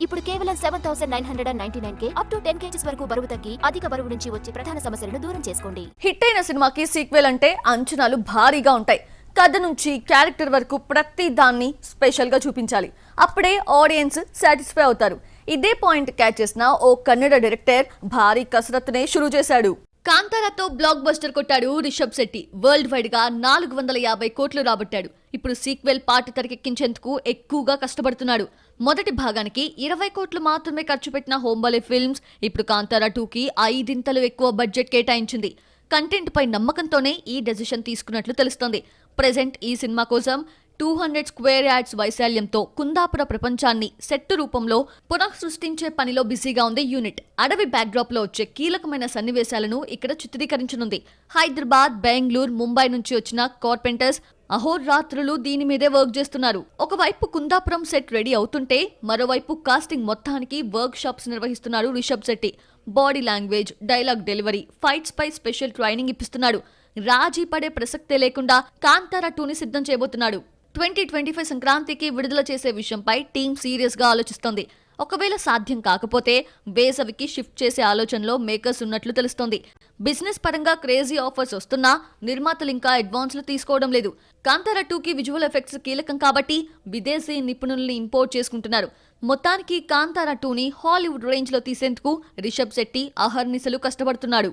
ఇప్పుడు కేవలం 7999K up to 10 kgs వరకు బరువు తగ్గి అధిక బరువు నుంచి వచ్చే ప్రధాన సమస్యలను దూరం చేసుకోండి. హిట్ అయిన సినిమాకి సీక్వెల్ అంటే అంచనాలు భారీగా ఉంటాయి. కథ నుంచి క్యారెక్టర్ వరకు ప్రతి దాన్ని స్పెషల్ గా చూపించాలి. అప్పుడే ఆడియన్స్ సాటిస్ఫై అవుతారు. ఇదే పాయింట్ క్యాచ్ చేసిన ఓ కన్నడ డైరెక్టర్ భారీ కసరత్తునే షురూ చేశాడు. కాంతారాతో బ్లాక్ బస్టర్ కొట్టాడు రిషబ్ శెట్టి. వరల్డ్ వైడ్ గా 450 కోట్లు రాబట్టాడు. ఇప్పుడు సీక్వెల్ పార్ట్ తెరకెక్కించేందుకు ఎక్కువగా కష్టపడుతున్నాడు. మొదటి భాగానికి 20 కోట్లు మాత్రమే ఖర్చు పెట్టిన హోంబలే ఫిల్మ్స్ ఇప్పుడు కాంతారా 2కి 5 ఎక్కువ బడ్జెట్ కేటాయించింది. కంటెంట్ పై నమ్మకంతోనే ఈ డెసిషన్ తీసుకున్నట్లు తెలుస్తోంది. ప్రెజెంట్ ఈ సినిమా కోసం 200 స్క్వేర్ యార్డ్స్ వైశాల్యంతో కుందాపుర ప్రపంచాన్ని సెట్టు రూపంలో పునః సృష్టించే పనిలో బిజీగా ఉంది యూనిట్. అడవి బ్యాక్డ్రాప్ లో వచ్చే కీలకమైన సన్నివేశాలను ఇక్కడ చిత్రీకరించనుంది. హైదరాబాద్, బెంగళూరు, ముంబై నుంచి వచ్చిన కార్పెంటర్స్ అహోరాత్రులు దీని మీదే వర్క్ చేస్తున్నారు. ఒకవైపు కుందాపురం సెట్ రెడీ అవుతుంటే మరోవైపు కాస్టింగ్ మొత్తానికి వర్క్ షాప్స్ నిర్వహిస్తున్నారు Rishab Shetty. Body language, dialogue delivery, fights పై స్పెషల్ ట్రైనింగ్ ఇప్పిస్తున్నాడు. రాజీ పడే ప్రసక్తే లేకుండా కాంతారా 2ని సిద్ధం చేయబోతున్నాడు. 2025 సంక్రాంతికి విడుదల చేసే విషయంపై టీం సీరియస్ గా ఆలోచిస్తోంది. ఒకవేళ సాధ్యం కాకపోతే వేసవికి షిఫ్ట్ చేసే ఆలోచనలో మేకర్స్ ఉన్నట్లు తెలుస్తోంది. బిజినెస్ పరంగా క్రేజీ ఆఫర్స్ వస్తున్నా నిర్మాతలు ఇంకా అడ్వాన్స్లు తీసుకోవడం లేదు. కాంతారా 2కి విజువల్ ఎఫెక్ట్స్ కీలకం కాబట్టి విదేశీ నిపుణుల్ని ఇంపోర్ట్ చేసుకుంటున్నారు. మొత్తానికి కాంతారా 2ని హాలీవుడ్ రేంజ్ లో తీసేందుకు రిషబ్ శెట్టి అహర్నిశలు కష్టపడుతున్నాడు.